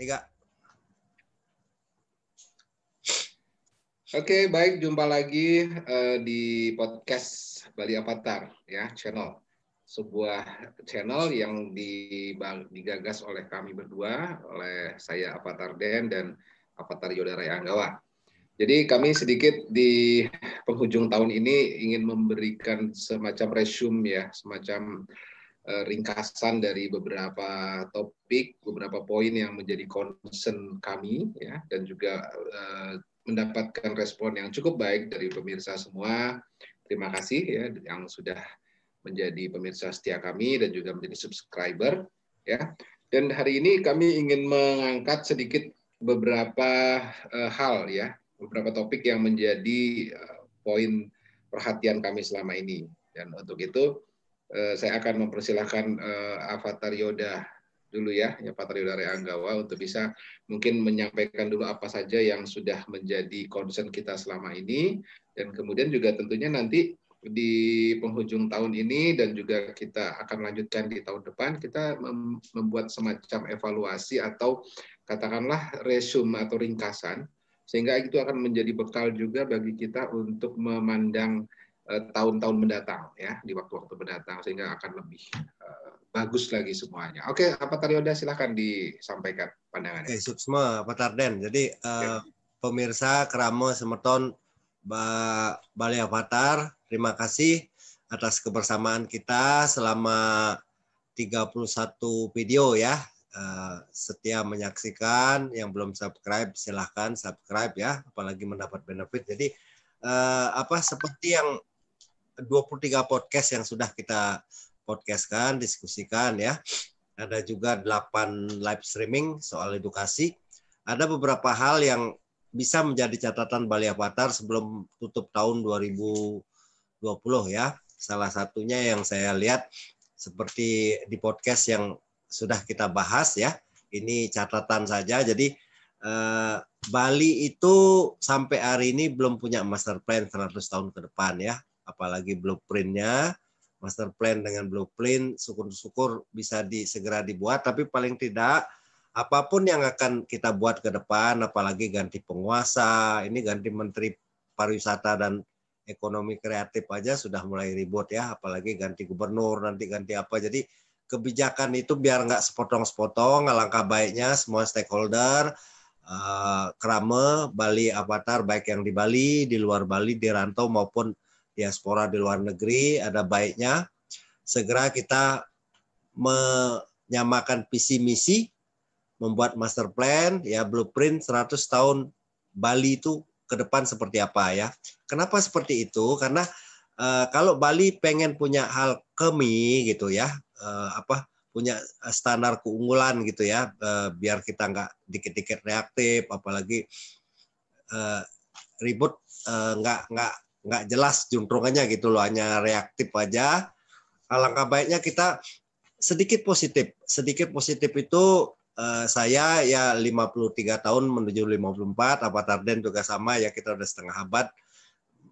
Tiga. Oke, baik, jumpa lagi di podcast Bali Avatar ya, channel. Sebuah channel yang digagas oleh kami berdua, oleh saya Avatar Den dan Avatar Yoda Raya Anggawa. Jadi kami sedikit di penghujung tahun ini ingin memberikan semacam resume ya, semacam ringkasan dari beberapa topik, beberapa poin yang menjadi concern kami ya, dan juga mendapatkan respon yang cukup baik dari pemirsa semua. Terima kasih ya yang sudah menjadi pemirsa setia kami dan juga menjadi subscriber ya. Dan hari ini kami ingin mengangkat sedikit beberapa hal ya, beberapa topik yang menjadi poin perhatian kami selama ini. Dan untuk itu saya akan mempersilahkan Avatar Yoda dulu ya, Avatar Yoda Raya Anggawa untuk bisa mungkin menyampaikan dulu apa saja yang sudah menjadi concern kita selama ini, dan kemudian juga tentunya nanti di penghujung tahun ini dan juga kita akan lanjutkan di tahun depan, kita membuat semacam evaluasi atau katakanlah resume atau ringkasan, sehingga itu akan menjadi bekal juga bagi kita untuk memandang tahun-tahun mendatang ya, di waktu-waktu mendatang, sehingga akan lebih bagus lagi semuanya. Oke, Avatar Yoda silahkan disampaikan pandangannya. Suksma, Avatar Den. Jadi pemirsa Kramo Semeton Bali Avatar, terima kasih atas kebersamaan kita selama 31 video ya. Setia menyaksikan, yang belum subscribe silahkan subscribe ya, apalagi mendapat benefit. Jadi seperti yang 23 podcast yang sudah kita podcastkan, diskusikan ya. Ada juga 8 live streaming soal edukasi. Ada beberapa hal yang bisa menjadi catatan Bali Avatar sebelum tutup tahun 2020 ya. Salah satunya yang saya lihat seperti di podcast yang sudah kita bahas ya. Ini catatan saja. Jadi Bali itu sampai hari ini belum punya master plan 100 tahun ke depan ya. Apalagi blueprint-nya, master plan dengan blueprint, syukur-syukur bisa segera dibuat, tapi paling tidak apapun yang akan kita buat ke depan, apalagi ganti penguasa, ini ganti menteri pariwisata dan ekonomi kreatif aja sudah mulai ribut ya, apalagi ganti gubernur, nanti ganti apa. Jadi kebijakan itu biar nggak sepotong-sepotong, alangkah baiknya semua stakeholder, Krame, Bali Avatar, baik yang di Bali, di luar Bali, di rantau maupun diaspora di luar negeri, ada baiknya segera kita menyamakan visi misi, membuat master plan, ya blueprint 100 tahun Bali itu ke depan seperti apa ya. Kenapa seperti itu? Karena kalau Bali pengen punya hal kemi gitu ya, punya standar keunggulan gitu ya, biar kita nggak dikit-dikit reaktif, apalagi ribut nggak jelas juntrungannya gitu loh, hanya reaktif aja. Alangkah baiknya kita sedikit positif. Sedikit positif itu saya ya 53 tahun menuju 54, Avatar Den juga sama ya, kita udah setengah abad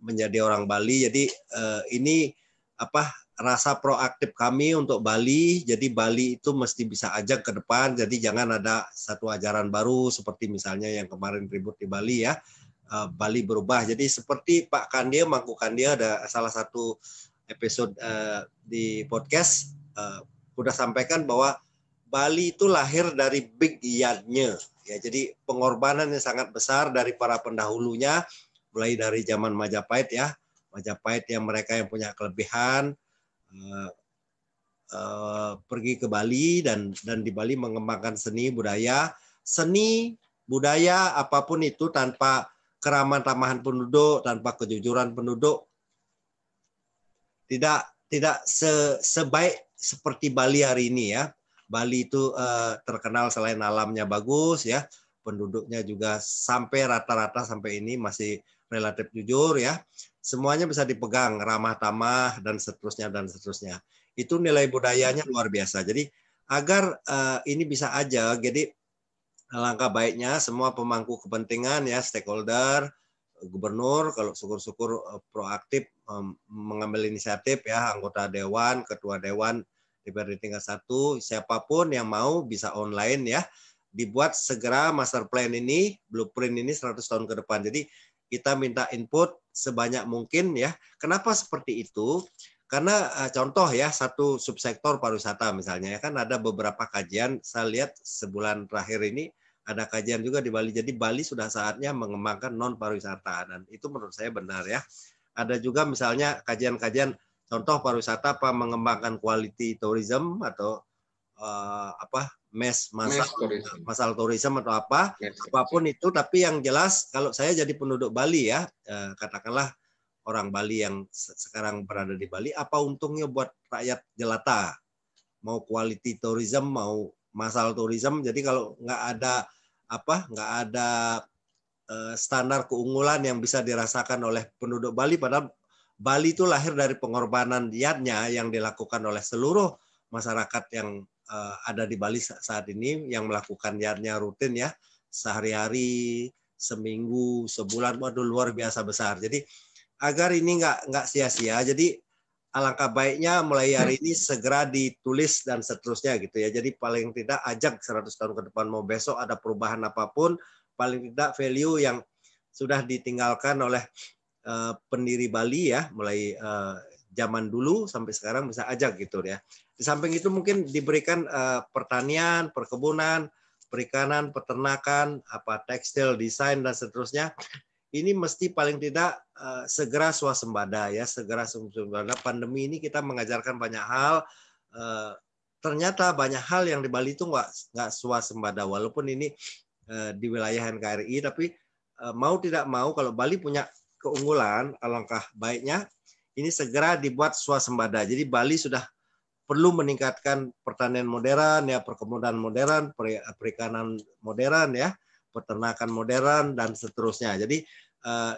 menjadi orang Bali. Jadi ini rasa proaktif kami untuk Bali. Jadi Bali itu mesti bisa ajak ke depan. Jadi jangan ada satu ajaran baru seperti misalnya yang kemarin ribut di Bali ya. Bali berubah. Jadi seperti Pak Kandia, Mangku Kandia, ada salah satu episode di podcast udah sampaikan bahwa Bali itu lahir dari big yard-nya. Ya, jadi pengorbanan yang sangat besar dari para pendahulunya, mulai dari zaman Majapahit ya. Majapahit yang mereka yang punya kelebihan pergi ke Bali dan di Bali mengembangkan seni budaya apapun itu tanpa keramaan tamahan penduduk, tanpa kejujuran penduduk, tidak sebaik seperti Bali hari ini ya. Bali itu terkenal selain alamnya bagus ya, penduduknya juga sampai rata-rata sampai ini masih relatif jujur ya. Semuanya bisa dipegang, ramah tamah dan seterusnya dan seterusnya. Itu nilai budayanya luar biasa. Jadi agar ini bisa aja, jadi alangkah baiknya semua pemangku kepentingan ya, stakeholder, gubernur kalau syukur-syukur proaktif mengambil inisiatif ya, anggota dewan, ketua dewan DPRD tingkat 1, siapapun yang mau bisa online ya, dibuat segera master plan ini, blueprint ini 100 tahun ke depan. Jadi kita minta input sebanyak mungkin ya. Kenapa seperti itu? Karena contoh ya, satu subsektor pariwisata misalnya ya, kan ada beberapa kajian, saya lihat sebulan terakhir ini ada kajian juga di Bali. Jadi Bali sudah saatnya mengembangkan non pariwisata, dan itu menurut saya benar ya. Ada juga misalnya kajian-kajian contoh pariwisata apa mengembangkan quality tourism atau masal tourism atau apapun itu. Tapi yang jelas kalau saya jadi penduduk Bali ya, katakanlah orang Bali yang sekarang berada di Bali, apa untungnya buat rakyat jelata? Mau quality tourism, mau masal tourism. Jadi kalau nggak ada standar keunggulan yang bisa dirasakan oleh penduduk Bali, padahal Bali itu lahir dari pengorbanan niatnya yang dilakukan oleh seluruh masyarakat yang ada di Bali saat ini, yang melakukan niatnya rutin ya, sehari-hari, seminggu, sebulan, waduh luar biasa besar. Jadi agar ini nggak sia-sia, jadi alangkah baiknya mulai hari ini segera ditulis dan seterusnya gitu ya. Jadi paling tidak ajak 100 tahun ke depan, mau besok ada perubahan apapun, paling tidak value yang sudah ditinggalkan oleh pendiri Bali ya, mulai zaman dulu sampai sekarang bisa ajak gitu ya. Di samping itu mungkin diberikan pertanian, perkebunan, perikanan, peternakan, tekstil, desain dan seterusnya. Ini mesti paling tidak segera swasembada ya, segera swasembada. Pandemi ini kita mengajarkan banyak hal. Ternyata banyak hal yang di Bali itu nggak swasembada, walaupun ini di wilayah NKRI, tapi mau tidak mau kalau Bali punya keunggulan, alangkah baiknya ini segera dibuat swasembada. Jadi Bali sudah perlu meningkatkan pertanian modern ya, perkebunan modern, perikanan modern ya, peternakan modern dan seterusnya. Jadi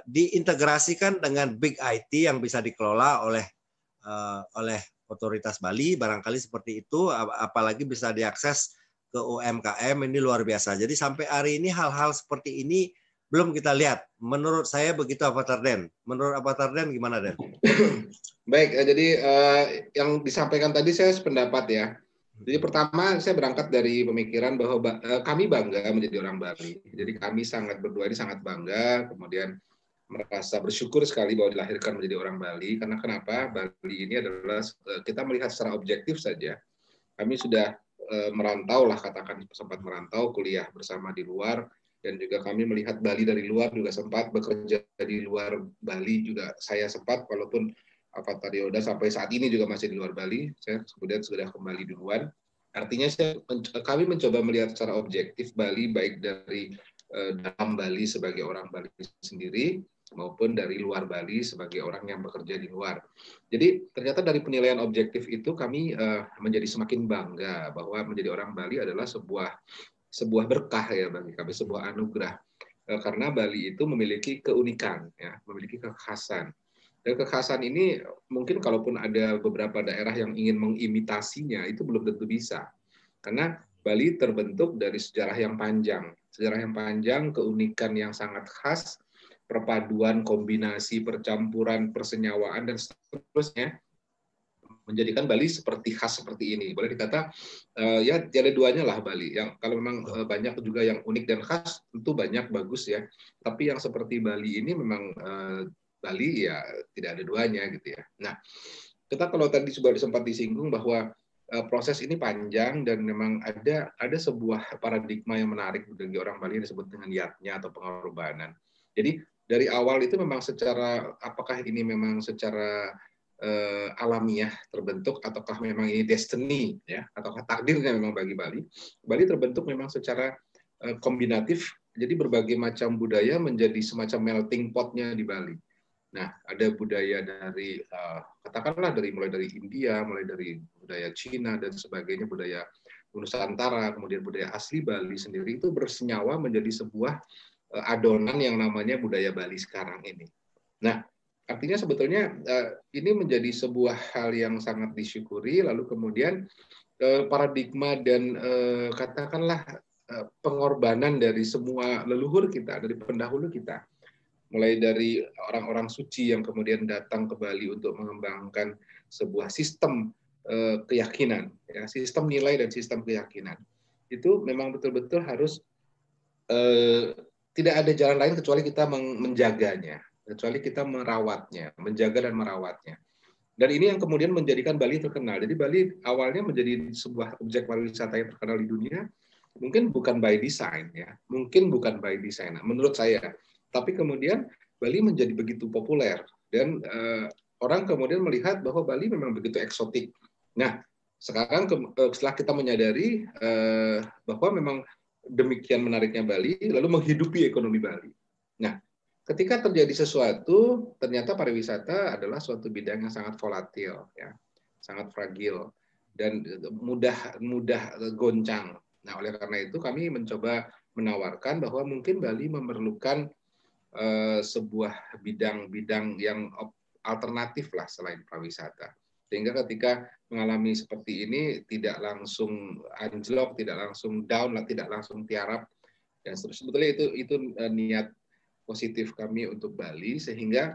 diintegrasikan dengan big IT yang bisa dikelola oleh otoritas Bali, barangkali seperti itu, apalagi bisa diakses ke UMKM, ini luar biasa. Jadi sampai hari ini hal-hal seperti ini belum kita lihat. Menurut saya begitu Avatar Den. Menurut Avatar Den gimana Den? Baik, jadi yang disampaikan tadi saya sependapat ya. Jadi pertama saya berangkat dari pemikiran bahwa kami bangga menjadi orang Bali. Jadi kami berdua ini sangat bangga, kemudian merasa bersyukur sekali bahwa dilahirkan menjadi orang Bali. Karena kenapa? Bali ini adalah, kita melihat secara objektif saja. Kami sudah merantau lah, katakan sempat merantau, kuliah bersama di luar, dan juga kami melihat Bali dari luar, juga sempat bekerja di luar Bali juga. Saya sempat, walaupun Avatar Yoda sampai saat ini juga masih di luar Bali, saya kemudian sudah kembali duluan. Artinya kami mencoba melihat secara objektif Bali, baik dari dalam Bali sebagai orang Bali sendiri, maupun dari luar Bali sebagai orang yang bekerja di luar. Jadi ternyata dari penilaian objektif itu kami menjadi semakin bangga bahwa menjadi orang Bali adalah sebuah berkah ya bagi kami, sebuah anugerah. Karena Bali itu memiliki keunikan, ya, memiliki kekhasan. Dan kekhasan ini mungkin kalaupun ada beberapa daerah yang ingin mengimitasinya, itu belum tentu bisa. Karena Bali terbentuk dari sejarah yang panjang. Sejarah yang panjang, keunikan yang sangat khas, perpaduan, kombinasi, percampuran, persenyawaan, dan seterusnya, menjadikan Bali seperti khas seperti ini. Boleh dikata, ya ada duanya lah Bali. Yang kalau memang banyak juga yang unik dan khas, tentu banyak bagus ya. Tapi yang seperti Bali ini memang Bali ya tidak ada duanya gitu ya. Nah, kita kalau tadi sudah sempat disinggung bahwa proses ini panjang dan memang ada sebuah paradigma yang menarik bagi orang Bali yang disebut dengan yatnya atau pengorbanan. Jadi dari awal itu memang secara, apakah ini memang secara alamiah terbentuk ataukah memang ini destiny ya, ataukah takdirnya memang bagi Bali. Bali terbentuk memang secara kombinatif, jadi berbagai macam budaya menjadi semacam melting pot-nya di Bali. Nah, ada budaya dari katakanlah mulai dari India, mulai dari budaya Cina dan sebagainya, budaya Nusantara, kemudian budaya asli Bali sendiri itu bersenyawa menjadi sebuah adonan yang namanya budaya Bali sekarang ini. Nah, artinya sebetulnya ini menjadi sebuah hal yang sangat disyukuri, lalu kemudian paradigma dan katakanlah pengorbanan dari semua leluhur kita, dari pendahulu kita, mulai dari orang-orang suci yang kemudian datang ke Bali untuk mengembangkan sebuah sistem keyakinan, ya, sistem nilai dan sistem keyakinan. itu memang betul-betul harus tidak ada jalan lain kecuali kita menjaganya, kecuali kita merawatnya, menjaga dan merawatnya. Dan ini yang kemudian menjadikan Bali terkenal. Jadi Bali awalnya menjadi sebuah objek pariwisata yang terkenal di dunia, mungkin bukan by design ya, mungkin bukan by design menurut saya. Tapi kemudian Bali menjadi begitu populer dan orang kemudian melihat bahwa Bali memang begitu eksotik. Nah, sekarang setelah kita menyadari bahwa memang demikian menariknya Bali, lalu menghidupi ekonomi Bali. Nah, ketika terjadi sesuatu, ternyata pariwisata adalah suatu bidang yang sangat volatil, ya, sangat fragil dan mudah goncang. Nah, oleh karena itu kami mencoba menawarkan bahwa mungkin Bali memerlukan sebuah bidang-bidang yang alternatif lah selain pariwisata. Sehingga ketika mengalami seperti ini tidak langsung anjlok, tidak langsung down, tidak langsung tiarap dan seterusnya. Sebetulnya itu niat positif kami untuk Bali, sehingga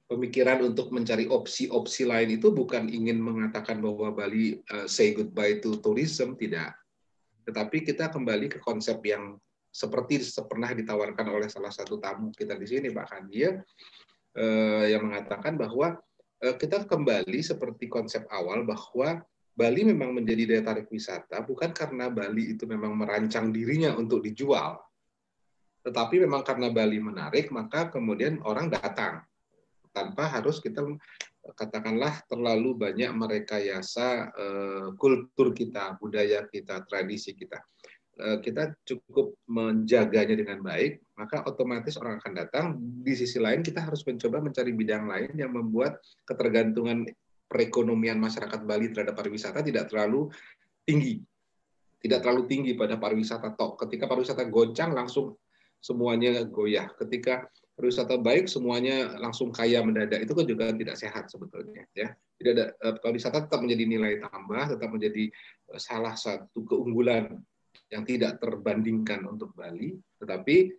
pemikiran untuk mencari opsi-opsi lain itu bukan ingin mengatakan bahwa Bali say goodbye to tourism, tidak. Tetapi kita kembali ke konsep yang seperti pernah ditawarkan oleh salah satu tamu kita di sini, Pak Kandia, yang mengatakan bahwa kita kembali seperti konsep awal bahwa Bali memang menjadi daya tarik wisata bukan karena Bali itu memang merancang dirinya untuk dijual, tetapi memang karena Bali menarik, maka kemudian orang datang tanpa harus kita katakanlah terlalu banyak merekayasa kultur kita, budaya kita, tradisi kita. Kita cukup menjaganya dengan baik, maka otomatis orang akan datang. Di sisi lain kita harus mencoba mencari bidang lain yang membuat ketergantungan perekonomian masyarakat Bali terhadap pariwisata tidak terlalu tinggi. Tidak terlalu tinggi pada pariwisata tok. Ketika pariwisata goncang langsung semuanya goyah. Ketika pariwisata baik semuanya langsung kaya mendadak. Itu kan juga tidak sehat sebetulnya, ya. Tidak ada, pariwisata tetap menjadi nilai tambah, tetap menjadi salah satu keunggulan yang tidak terbandingkan untuk Bali, tetapi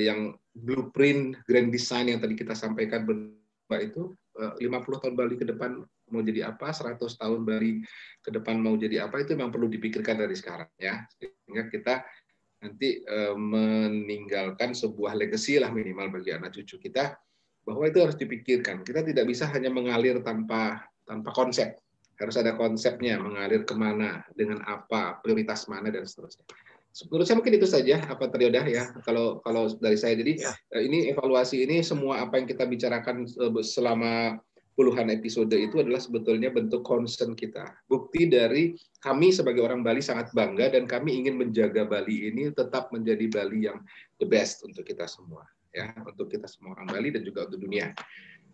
yang blueprint grand design yang tadi kita sampaikan berdua itu 50 tahun Bali ke depan mau jadi apa, 100 tahun Bali ke depan mau jadi apa, itu memang perlu dipikirkan dari sekarang, ya, sehingga kita nanti meninggalkan sebuah legacy lah minimal bagi anak cucu kita, bahwa itu harus dipikirkan. Kita tidak bisa hanya mengalir tanpa konsep. Harus ada konsepnya, mengalir kemana, dengan apa, prioritas mana, dan seterusnya. Menurut saya mungkin itu saja, apa Triodah ya, kalau dari saya. Jadi Ya. ini evaluasi ini, semua apa yang kita bicarakan selama puluhan episode itu adalah sebetulnya bentuk concern kita. Bukti dari kami sebagai orang Bali sangat bangga, dan kami ingin menjaga Bali ini tetap menjadi Bali yang the best untuk kita semua. Ya, untuk kita semua orang Bali dan juga untuk dunia.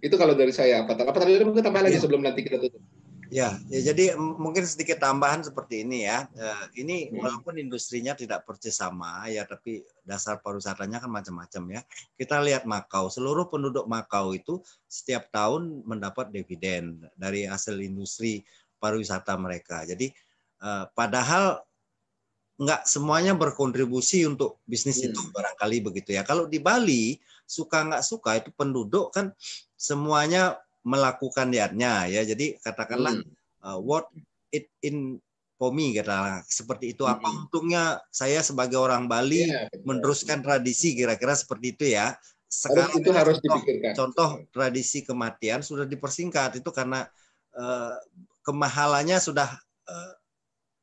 Itu kalau dari saya. Apa tadi mungkin tambah lagi sebelum nanti kita tutup? Ya, jadi mungkin sedikit tambahan seperti ini ya. Ini walaupun industrinya tidak persis sama ya, tapi dasar pariwisatanya kan macam-macam ya. Kita lihat Makau, seluruh penduduk Makau itu setiap tahun mendapat dividen dari hasil industri pariwisata mereka. Jadi padahal nggak semuanya berkontribusi untuk bisnis itu, barangkali begitu ya. Kalau di Bali, suka nggak suka itu penduduk kan semuanya melakukan niatnya ya. Jadi katakanlah what it in for me, katakanlah seperti itu. Apa untungnya saya sebagai orang Bali meneruskan tradisi, kira-kira seperti itu ya. Sekarang itu harus dipikirkan. Contoh tradisi kematian sudah dipersingkat itu karena kemahalannya sudah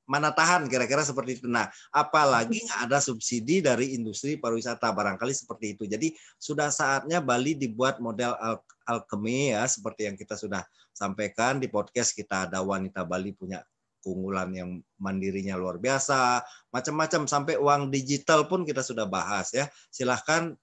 mana tahan, kira-kira seperti itu. Nah, apalagi nggak ada subsidi dari industri pariwisata, barangkali seperti itu. Jadi sudah saatnya Bali dibuat model alkemi ya, seperti yang kita sudah sampaikan di podcast kita. Ada wanita Bali punya keunggulan yang mandirinya luar biasa, macam-macam, sampai uang digital pun kita sudah bahas ya. Silahkan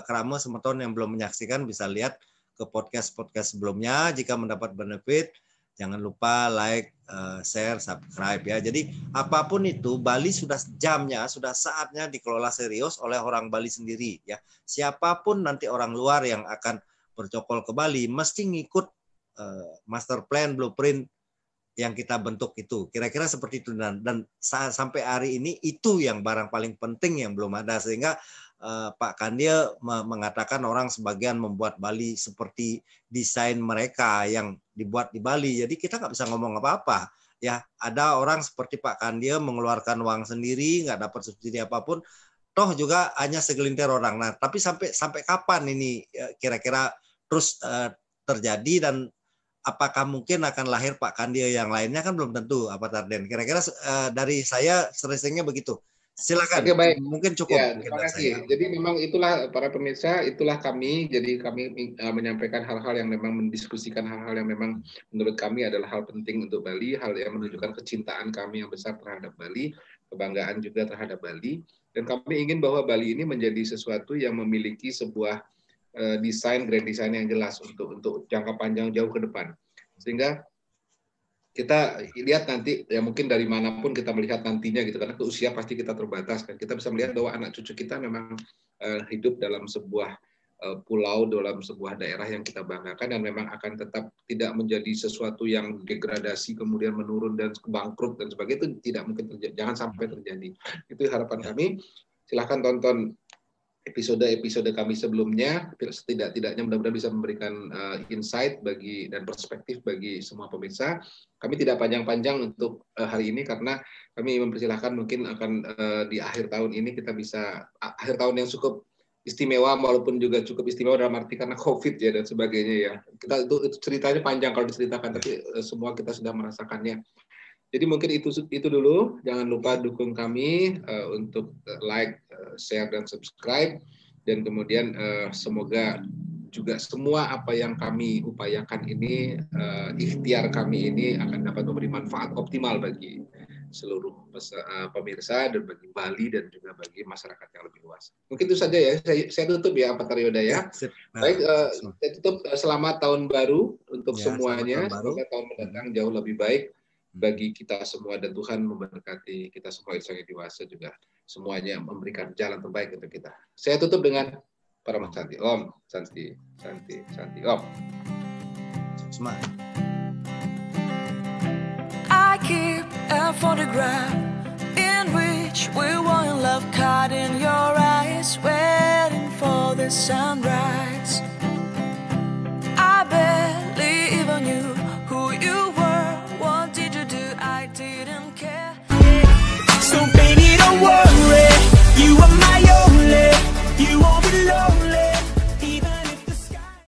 Kramo Semeton yang belum menyaksikan bisa lihat ke podcast-podcast sebelumnya. Jika mendapat benefit, jangan lupa like, share, subscribe ya. Jadi apapun itu, Bali sudah jamnya, sudah saatnya dikelola serius oleh orang Bali sendiri ya. Siapapun nanti orang luar yang akan bercokol ke Bali mesti ngikut master plan, blueprint yang kita bentuk itu. Kira-kira seperti itu, dan sampai hari ini itu yang barang paling penting yang belum ada, sehingga Pak Kandia mengatakan orang sebagian membuat Bali seperti desain mereka yang dibuat di Bali. Jadi kita nggak bisa ngomong apa-apa. Ya, ada orang seperti Pak Kandia mengeluarkan uang sendiri, nggak dapat subsidi apapun. Toh juga hanya segelintir orang. Nah, tapi sampai kapan ini kira-kira terus terjadi, dan apakah mungkin akan lahir Pak Kandia yang lainnya, kan belum tentu, apa Tarden? Kira-kira dari saya seringnya begitu. Silakan. Oke, baik. Mungkin cukup. Ya, terima kasih. Saya. Jadi memang itulah para pemirsa, itulah kami. Jadi kami menyampaikan hal-hal yang memang mendiskusikan hal-hal yang memang menurut kami adalah hal penting untuk Bali, hal yang menunjukkan kecintaan kami yang besar terhadap Bali, kebanggaan juga terhadap Bali. Dan kami ingin bahwa Bali ini menjadi sesuatu yang memiliki sebuah grand design yang jelas untuk jangka panjang jauh ke depan. Sehingga kita lihat nanti, ya mungkin dari manapun kita melihat nantinya gitu, karena usia pasti kita terbatas kan. Kita bisa melihat bahwa anak cucu kita memang hidup dalam sebuah pulau, dalam sebuah daerah yang kita banggakan, dan memang akan tetap tidak menjadi sesuatu yang degradasi kemudian menurun dan bangkrut dan sebagainya. Itu tidak mungkin terjadi, jangan sampai terjadi. Itu harapan kami. Silahkan tonton episode kami sebelumnya, setidak-tidaknya mudah-mudahan bisa memberikan insight dan perspektif bagi semua pemirsa. Kami tidak panjang-panjang untuk hari ini karena kami mempersilahkan mungkin akan di akhir tahun ini kita bisa, akhir tahun yang cukup istimewa, walaupun juga cukup istimewa dalam arti karena COVID ya dan sebagainya ya. Kita itu ceritanya panjang kalau diceritakan, tapi semua kita sudah merasakannya. Jadi mungkin itu dulu. Jangan lupa dukung kami untuk like, share, dan subscribe. Dan kemudian semoga juga semua apa yang kami upayakan ini, ikhtiar kami ini akan dapat memberi manfaat optimal bagi seluruh pemirsa dan bagi Bali dan juga bagi masyarakat yang lebih luas. Mungkin itu saja ya. Saya tutup ya, Pak Taryoda ya. Baik, saya tutup. Selamat tahun baru untuk semuanya. Semoga tahun mendatang jauh lebih baik bagi kita semua, dan Tuhan memberkati kita semua insan yang dewasa juga semuanya memberikan jalan terbaik untuk kita. Saya tutup dengan Param Santi. Om Santi, Santi, Santi. Om. Semangat. I keep a photograph in which we walk